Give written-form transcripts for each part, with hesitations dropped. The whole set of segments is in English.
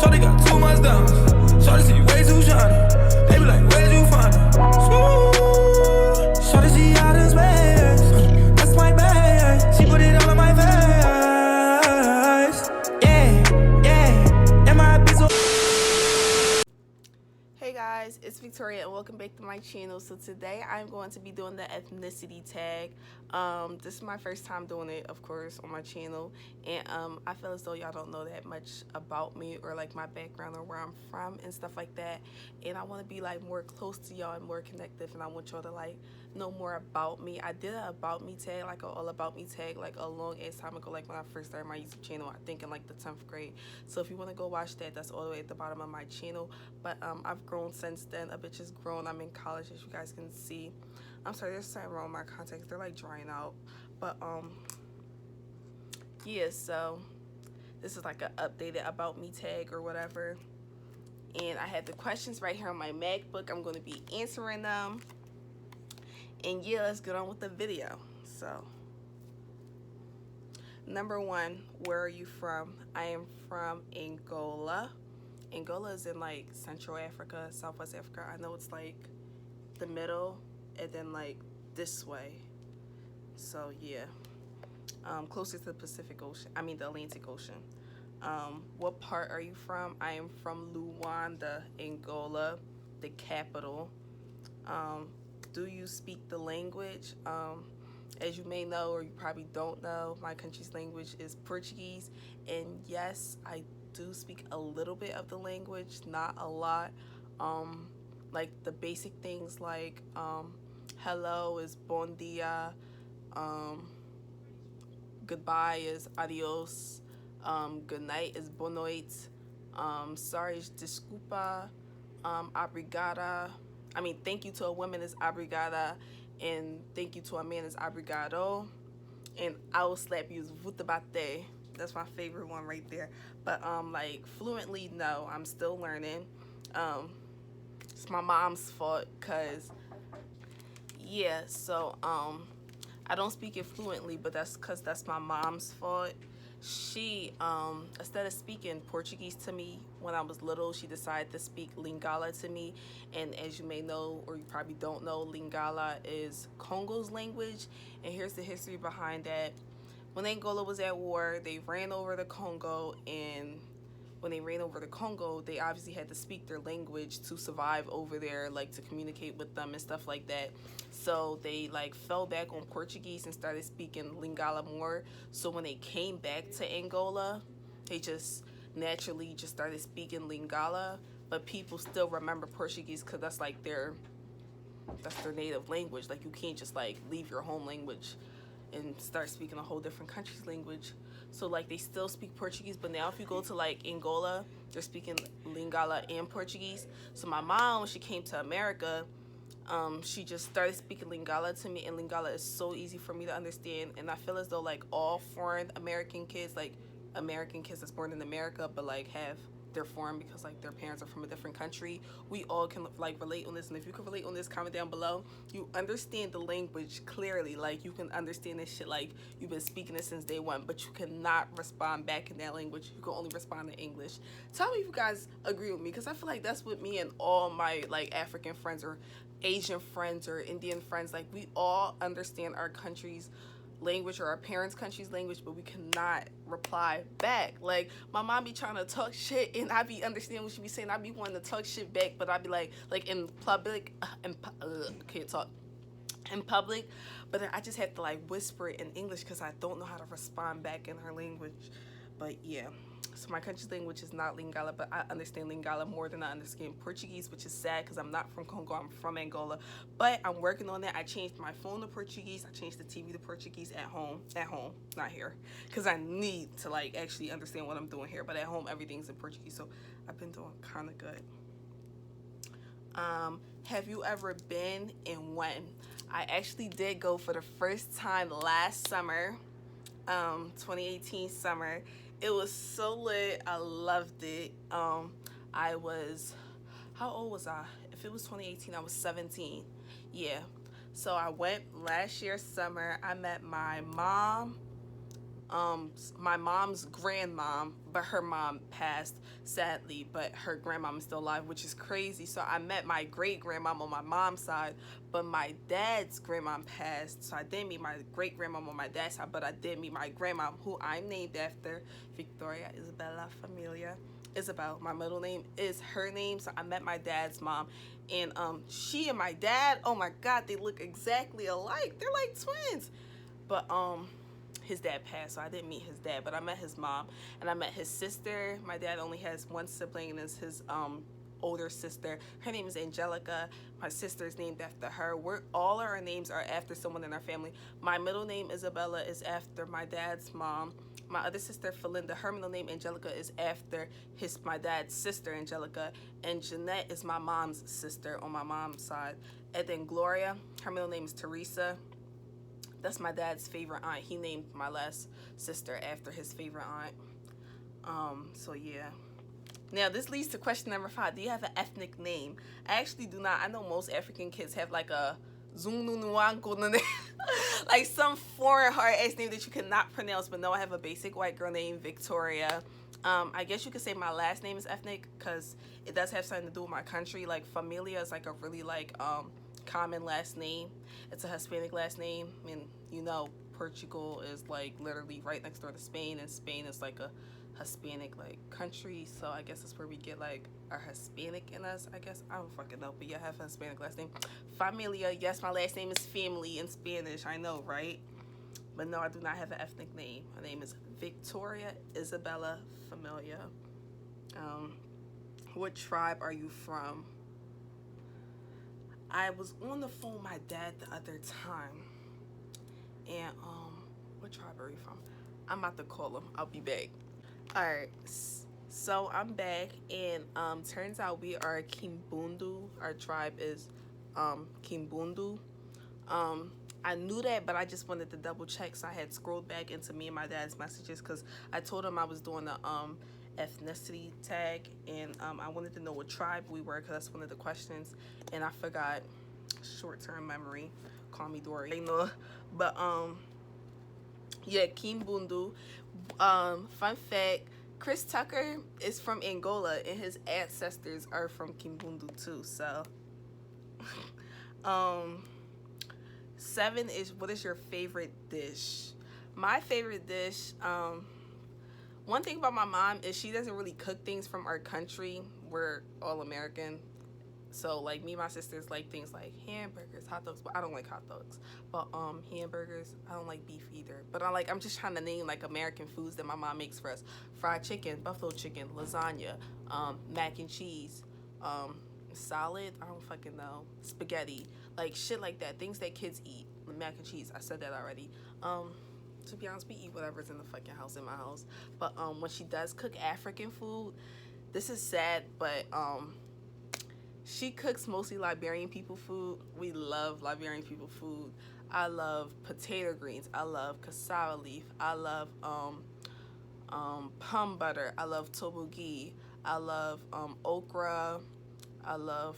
Shorty got too much diamonds. Shorty see way too shiny. They be like, where'd you find her? Shorty see out of space. That's my bag. She put it all on my face. Yeah. And my bitch so. Hey guys, it's Victoria and welcome back to my channel. So today I'm going to be doing the ethnicity tag. This is my first time doing it, of course, on my channel, and I feel as though y'all don't know that much about me or like my background or where I'm from and stuff like that, and I want to be like more close to y'all and more connective, and I want y'all to like know more about me. I did an about me tag, like an all about me tag, like a long ass time ago, like when I first started my YouTube channel, I think in like the 10th grade. So if you want to go watch that, that's all the way at the bottom of my channel. But I've grown since then. A bitch is grown. I'm in college, as you guys can see. I'm sorry, there's something wrong with my contacts. They're like drying out. But yeah, so this is like an updated about me tag or whatever. And I have the questions right here on my MacBook. I'm going to be answering them. And yeah, let's get on with the video. So, number one, where are you from? I am from Angola. Angola is in like Central Africa, Southwest Africa. I know it's like the middle and then like this way. So yeah, closer to the Pacific Ocean. I mean the Atlantic Ocean. What part are you from? I am from Luanda, Angola, the capital. Do you speak the language? As you may know, or you probably don't know, my country's language is Portuguese, and yes, I do speak a little bit of the language, not a lot. Like the basic things like hello is bom dia, goodbye is adios, good night is boa noite, sorry is desculpa, obrigada. I mean, thank you to a woman is obrigada, and thank you to a man is obrigado, and I will slap you is vuta bate. That's my favorite one right there. But like fluently, no, I'm still learning. It's my mom's fault, cause yeah, so I don't speak it fluently, but that's cause that's my mom's fault. She instead of speaking Portuguese to me when I was little, she decided to speak Lingala to me. And as you may know, or you probably don't know, Lingala is Congo's language, and here's the history behind that. When Angola was at war, they ran over the Congo, and when they ran over the Congo, they obviously had to speak their language to survive over there, like to communicate with them and stuff like that. So they like fell back on Portuguese and started speaking Lingala more. So when they came back to Angola, they just naturally just started speaking Lingala, but people still remember Portuguese because that's their native language. Like you can't just like leave your home language and start speaking a whole different country's language. So like they still speak Portuguese, but now if you go to like Angola, they're speaking Lingala and Portuguese. So my mom, when she came to America, she just started speaking Lingala to me, and Lingala is so easy for me to understand. And I feel as though like all foreign American kids, like American kids that's born in America but like have they're foreign because like their parents are from a different country, we all can like relate on this. And if you can relate on this, comment down below. You understand the language clearly, like you can understand this shit like you've been speaking it since day one, but you cannot respond back in that language. You can only respond in English. Tell me if you guys agree with me, because I feel like that's with me and all my like African friends or Asian friends or Indian friends. Like we all understand our country's language or our parents' country's language, but we cannot reply back. Like my mom be trying to talk shit and I be understanding what she be saying. I be wanting to talk shit back, but I be like in public can't talk in public, but then I just have to like whisper it in English because I don't know how to respond back in her language. But yeah, so my country's language is not Lingala, but I understand Lingala more than I understand Portuguese, which is sad because I'm not from Congo, I'm from Angola. But I'm working on that. I changed my phone to Portuguese, I changed the TV to Portuguese at home, not here, because I need to like actually understand what I'm doing here. But at home, everything's in Portuguese, so I've been doing kind of good. Have you ever been, and when? I actually did go for the first time last summer, 2018 summer. It was so lit. I loved it. I was, how old was I? If it was 2018, I was 17. Yeah. So I went last year summer. I met my mom, My mom's grandmom, but her mom passed sadly, but her grandmom is still alive, which is crazy. So I met my great grandmom on my mom's side, but my dad's grandmom passed, so I didn't meet my great grandmom on my dad's side, but I did meet my grandmom, who I'm named after, Victoria Isabella Familia. Isabel, my middle name is her name, so I met my dad's mom, and she and my dad, oh my god, they look exactly alike. They're like twins. But his dad passed, so I didn't meet his dad, but I met his mom, and I met his sister. My dad only has one sibling, and it's his older sister. Her name is Angelica. My sister's named after her. All our names are after someone in our family. My middle name Isabella is after my dad's mom. My other sister Felinda, her middle name Angelica is after my dad's sister Angelica, and Jeanette is my mom's sister on my mom's side. And then Gloria, her middle name is Teresa. That's my dad's favorite aunt. He named my last sister after his favorite aunt. So yeah. Now this leads to question number 5. Do you have an ethnic name? I actually do not. I know most African kids have like a like some foreign hard ass name that you cannot pronounce, but no, I have a basic white girl named Victoria. I guess you could say my last name is ethnic because it does have something to do with my country. Like Familia is like a really like common last name. It's a Hispanic last name, and you know Portugal is like literally right next door to Spain, and Spain is like a Hispanic like country, so I guess that's where we get like our Hispanic in us. I guess I don't fucking know, but yeah, I have a Hispanic last name. Familia, yes, my last name is family in Spanish. I know, right? But no, I do not have an ethnic name. My name is Victoria Isabella Familia. What tribe are you from? I was on the phone with my dad the other time, and what tribe are you from? I'm about to call him. I'll be back. Alright, so I'm back, and turns out we are Kimbundu. Our tribe is Kimbundu. I knew that, but I just wanted to double check, so I had scrolled back into me and my dad's messages because I told him I was doing the ethnicity tag, and I wanted to know what tribe we were because that's one of the questions, and I forgot. Short-term memory, call me Dory. You know, but yeah, Kimbundu. Fun fact, Chris Tucker is from Angola, and his ancestors are from Kimbundu too. So 7 is, what is your favorite dish? My favorite dish, one thing about my mom is she doesn't really cook things from our country. We're all American. So like me and my sisters like things like hamburgers, hot dogs, but I don't like hot dogs. But hamburgers, I don't like beef either. But I'm just trying to name like American foods that my mom makes for us. Fried chicken, buffalo chicken, lasagna, mac and cheese, salad, I don't fucking know, spaghetti, like shit like that. Things that kids eat. Mac and cheese, I said that already. To be honest, we eat whatever's in the fucking house in my house. But when she does cook African food, this is sad, but she cooks mostly Liberian people food. We love Liberian people food. I love potato greens. I love cassava leaf. I love plum butter. I love tobogi. I love okra. I love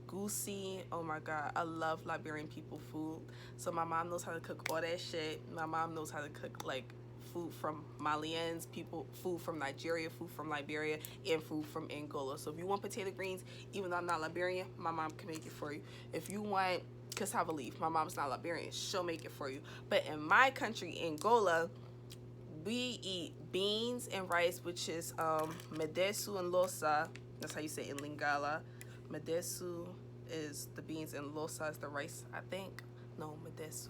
goosey. Oh my god, I love Liberian people food. So my mom knows how to cook all that shit. My mom knows how to cook like food from Malians, people, food from Nigeria, food from Liberia, and food from Angola. So if you want potato greens, even though I'm not Liberian, my mom can make it for you. If you want cassava leaf, my mom's not Liberian, she'll make it for you. But in my country, Angola, we eat beans and rice, which is medesu and losa. That's how you say it in Lingala. Medesu is the beans and losa is the rice, I think. No, medesu.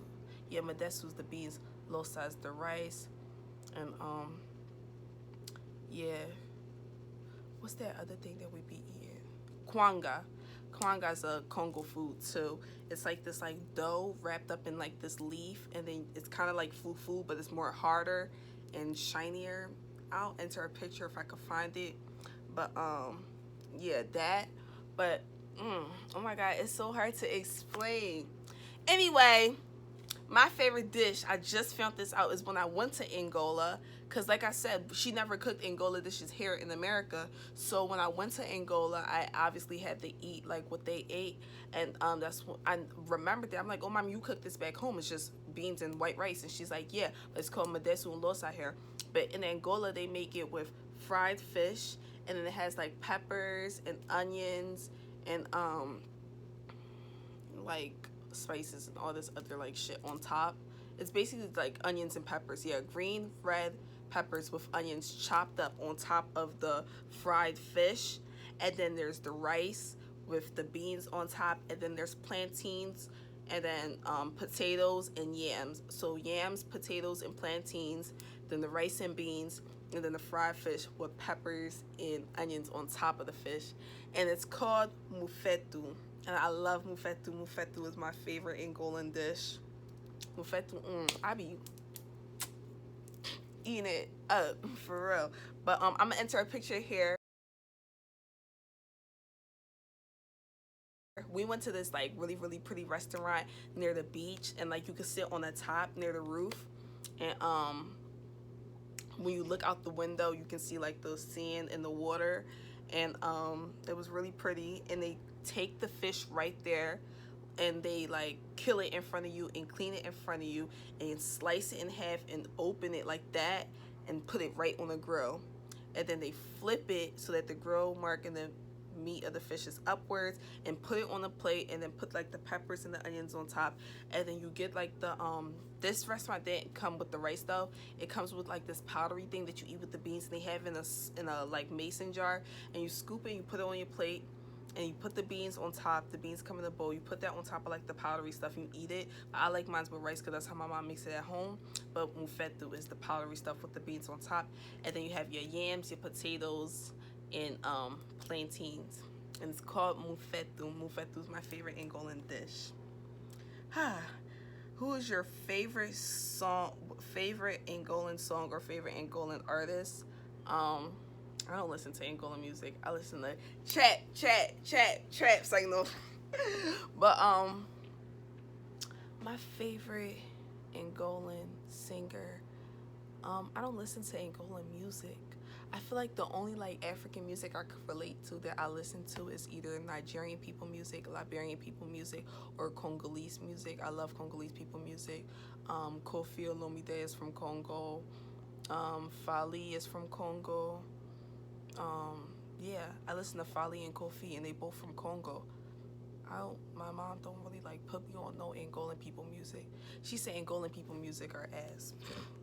Yeah, medesu is the beans, losa is the rice. And yeah, what's that other thing that we be eating? Kwanga. Kwanga is a Congo food too. It's like this like dough wrapped up in like this leaf, and then it's kind of like fufu, but it's more harder and shinier. I'll enter a picture if I can find it. But yeah, that. But oh my god, it's so hard to explain. Anyway, my favorite dish, I just found this out, is when I went to Angola, because like I said, she never cooked Angola dishes here in America. So when I went to Angola, I obviously had to eat like what they ate, and that's when I remembered that. I'm like, oh mom, you cook this back home, it's just beans and white rice. And she's like, yeah, but it's called madesu and losa here. But in Angola they make it with fried fish, and then it has like peppers and onions and like spices and all this other like shit on top. It's basically like onions and peppers. Yeah, green, red peppers with onions chopped up on top of the fried fish. And then there's the rice with the beans on top. And then there's plantains, and then potatoes and yams. So yams, potatoes, and plantains. Then the rice and beans. And then the fried fish with peppers and onions on top of the fish. And it's called mufetu. And I love mufetu. Mufetu is my favorite Angolan dish. Mufetu, I be eating it up for real. But I'm gonna enter a picture here. We went to this like really really pretty restaurant near the beach, and like you could sit on the top near the roof, and when you look out the window you can see like the sand and the water, and it was really pretty. And they take the fish right there, and they like kill it in front of you and clean it in front of you and slice it in half and open it like that and put it right on the grill. And then they flip it so that the grill mark and the meat of the fish is upwards, and put it on the plate, and then put like the peppers and the onions on top. And then you get like the this restaurant didn't come with the rice though. It comes with like this powdery thing that you eat with the beans, and they have in a like mason jar, and you scoop it and you put it on your plate, and you put the beans on top. The beans come in a bowl. You put that on top of like the powdery stuff, and you eat it. I like mine with rice because that's how my mom makes it at home. But mufetu is the powdery stuff with the beans on top. And then you have your yams, your potatoes, and plantains. And it's called mufetu. Mufetu is my favorite Angolan dish. Who is your favorite Angolan song, or favorite Angolan artist? I don't listen to Angolan music. I listen to trap signal. But my favorite Angolan singer, I don't listen to Angolan music. I feel like the only like African music I could relate to that I listen to is either Nigerian people music, Liberian people music, or Congolese music. I love Congolese people music. Kofi Olomide is from Congo. Fali is from Congo. Yeah, I listen to Fali and Kofi, and they both from Congo. My mom don't really like put me on no Angolan people music. She said Angolan people music are ass.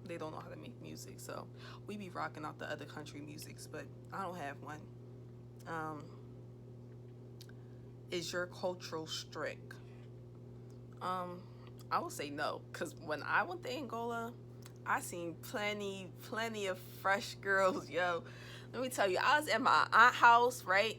They don't know how to make music, so we be rocking out the other country musics, but I don't have one. Is your cultural strict? I would say no, because when I went to Angola, I seen plenty of fresh girls, yo. Let me tell you, I was at my aunt's house, right?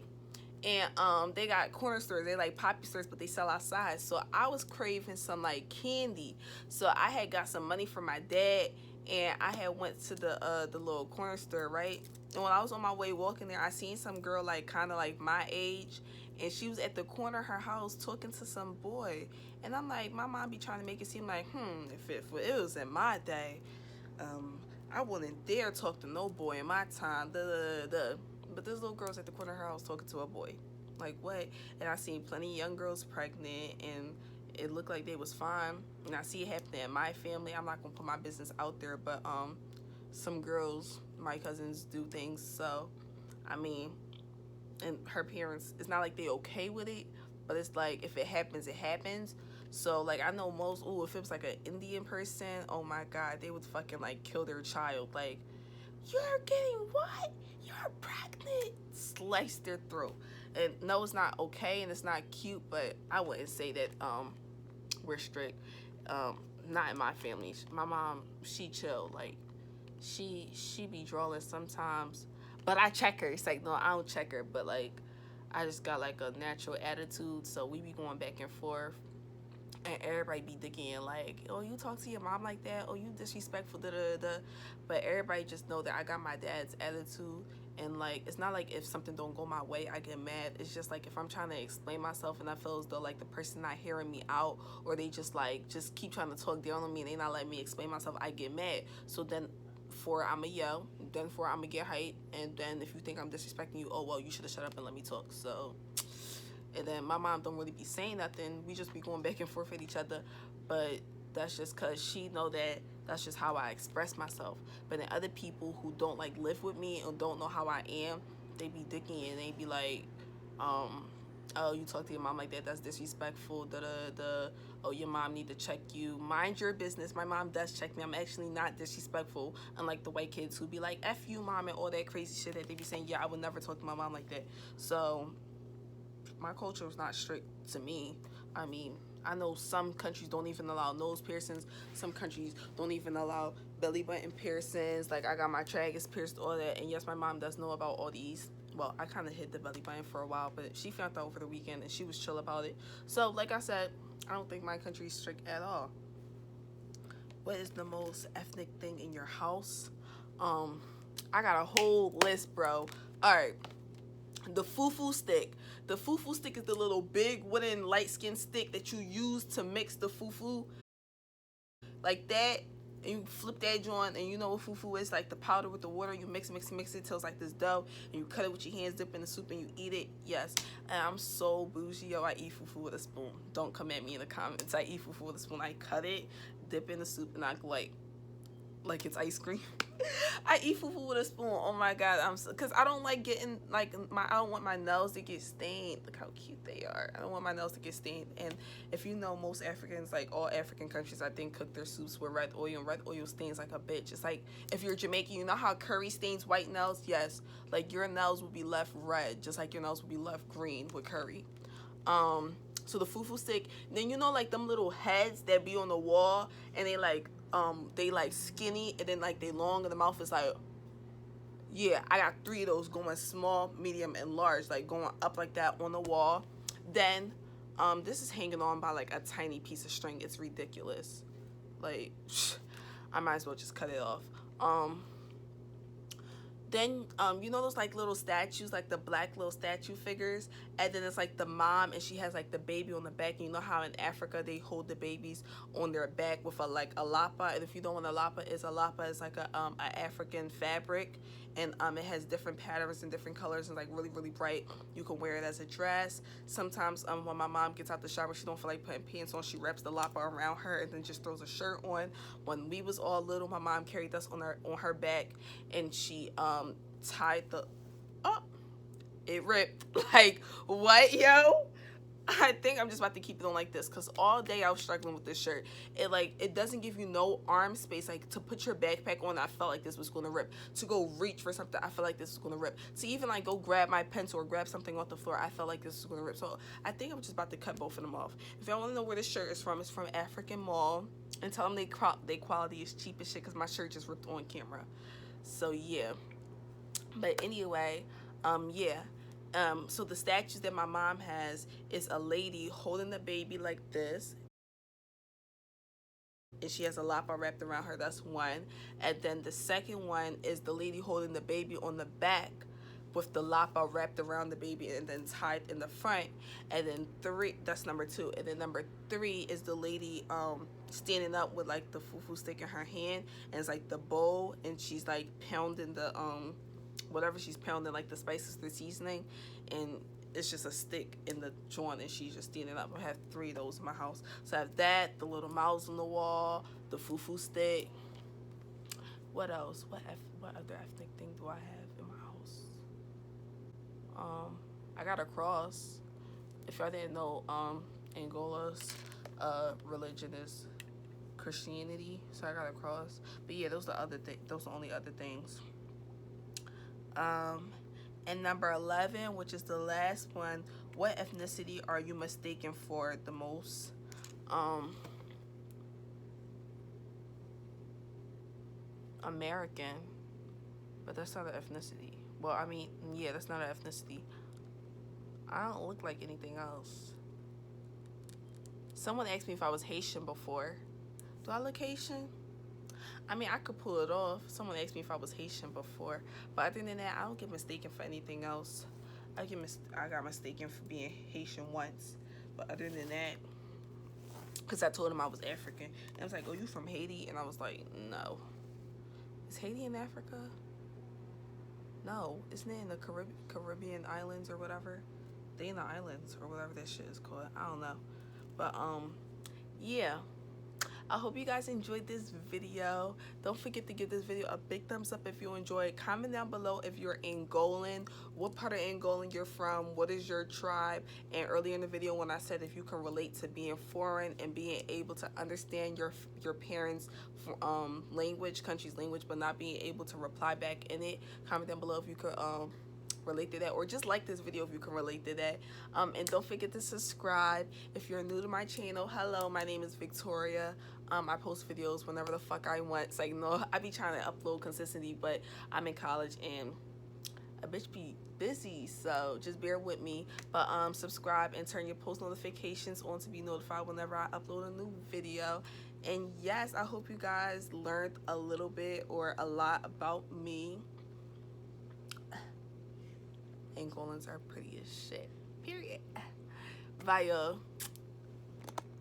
And they got corner stores. They like poppy stores, but they sell outside. So I was craving some like candy. So I had got some money from my dad, and I had went to the little corner store, right? And when I was on my way walking there, I seen some girl like kind of like my age, and she was at the corner of her house talking to some boy. And I'm like, my mom be trying to make it seem like, if it was in my day, I wouldn't dare talk to no boy in my time. But this little girl's at the corner of her house talking to a boy. Like, what? And I seen plenty of young girls pregnant, and it looked like they was fine. And I see it happening in my family. I'm not gonna put my business out there, but some girls, my cousins, do things. So, I mean, and her parents, it's not like they okay with it, but it's like if it happens, it happens. So like I know most, if it was like an Indian person, oh my god, they would fucking like kill their child. Like, you're getting what? You're pregnant. Slice their throat. And no, it's not okay and it's not cute, but I wouldn't say that we're strict. Not in my family. My mom, she chill. Like she be drawing sometimes, but I check her. It's like, no, I don't check her, but like I just got like a natural attitude, so we be going back and forth. And everybody be digging like, oh, you talk to your mom like that? Oh, you disrespectful, da-da-da-da. But everybody just know that I got my dad's attitude. And like, it's not like if something don't go my way, I get mad. It's just like if I'm trying to explain myself and I feel as though like the person not hearing me out, or they just keep trying to talk down on me and they not letting me explain myself, I get mad. So then 4 I'ma yell, then 4 I'ma get hype, and then if you think I'm disrespecting you, oh well, you should have shut up and let me talk. So, and then my mom don't really be saying nothing. We just be going back and forth with each other, but that's just cause she know that that's just how I express myself. But then other people who don't like live with me and don't know how I am, they be dicking and they be like, oh, you talk to your mom like that, that's disrespectful, da da da. Oh, your mom need to check you. Mind your business. My mom does check me. I'm actually not disrespectful, unlike the white kids who be like, F you, mom, and all that crazy shit that they be saying. Yeah, I would never talk to my mom like that. So my culture is not strict to me. I mean, I know some countries don't even allow nose piercings. Some countries don't even allow belly button piercings. Like, I got my tragus pierced, all that. And yes, my mom does know about all these. Well, I kind of hid the belly button for a while, but she found out over the weekend and she was chill about it. So, like I said, I don't think my country is strict at all. What is the most ethnic thing in your house? I got a whole list, bro. All right. The fufu stick. The fufu stick is the little big wooden light skin stick that you use to mix the fufu. Like that. And you flip that joint, and you know what fufu is, like the powder with the water. You mix it till it's like this dough, and you cut it with your hands, dip in the soup, and you eat it. Yes, and I'm so bougie, yo. I eat fufu with a spoon. Don't come at me in the comments. I eat fufu with a spoon. I cut it, dip in the soup, and I like it's ice cream. I eat fufu with a spoon. Oh my god, cause I don't like getting I don't want my nails to get stained. Look how cute they are. I don't want my nails to get stained. And if you know, most Africans, like all African countries, I think, cook their soups with red oil, and red oil stains like a bitch. It's like if you're Jamaican, you know how curry stains white nails? Yes, like your nails will be left red, just like your nails will be left green with curry. So the fufu stick. Then you know, like them little heads that be on the wall, and they like skinny, and then like they long, and the mouth is like, yeah, I got 3 of those going small, medium, and large, like going up like that on the wall. Then this is hanging on by like a tiny piece of string. It's ridiculous. Like I might as well just cut it off. Then you know those like little statues, like the black little statue figures, and then it's like the mom, and she has like the baby on the back. And you know how in Africa they hold the babies on their back with a lapa. And if you don't know what a lapa is like a African fabric, and it has different patterns and different colors and like really really bright. You can wear it as a dress. Sometimes when my mom gets out the shower, she don't feel like putting pants on, she wraps the lapa around her and then just throws a shirt on. When we was all little, my mom carried us on her back, and she tied the it ripped. Like, what, yo? I think I'm just about to keep it on like this, because all day I was struggling with this shirt. It doesn't give you no arm space. Like, to put your backpack on, I felt like this was going to rip. To go reach for something, I felt like this was going to rip. To even like go grab my pencil or grab something off the floor, I felt like this was going to rip. So I think I'm just about to cut both of them off. If y'all want to know where this shirt is from, it's from African Mall. And tell them they quality is cheap as shit, because my shirt just ripped on camera. So yeah. But anyway, yeah. So the statues that my mom has is a lady holding the baby like this, and she has a lapa wrapped around her. That's one. And then the second one is the lady holding the baby on the back with the lapa wrapped around the baby and then tied in the front. And then that's number 2. And then number 3 is the lady standing up with like the fufu stick in her hand, and it's like the bowl, and she's like pounding the whatever she's pounding, like the spices, the seasoning, and it's just a stick in the joint, and she's just standing up. I have 3 of those in my house. So I have that, the little mouse on the wall, the fufu stick. What else? What other ethnic thing do I have in my house? I got a cross. If y'all didn't know, Angola's religion is Christianity, so I got a cross. But yeah, those are the only other things. And number 11, which is the last one, what ethnicity are you mistaken for the most? American, but that's not an ethnicity. Well, I mean, yeah, that's not an ethnicity. I don't look like anything else. Someone asked me if I was Haitian before. Do I look Haitian? I mean, I could pull it off. Someone asked me if I was Haitian before. But other than that, I don't get mistaken for anything else. I got mistaken for being Haitian once. But other than that, because I told him I was African. And I was like, oh, you from Haiti? And I was like, no. Is Haiti in Africa? No, isn't it in the Caribbean islands or whatever? They in the islands or whatever that shit is called. I don't know. But yeah. I hope you guys enjoyed this video. Don't forget to give this video a big thumbs up if you enjoyed. Comment down below if you're Angolan, what part of Angolan you're from, what is your tribe. And earlier in the video when I said if you can relate to being foreign and being able to understand your parents' language, country's language, but not being able to reply back in it. Comment down below if you could relate to that, or just like this video if you can relate to that. And don't forget to subscribe if you're new to my channel. Hello, my name is Victoria. I post videos whenever the fuck I want. It's like, no, I be trying to upload consistently, but I'm in college and a bitch be busy, so just bear with me. But subscribe and turn your post notifications on to be notified whenever I upload a new video. And yes, I hope you guys learned a little bit or a lot about me. Angolans are pretty as shit. Period. Bye, y'all.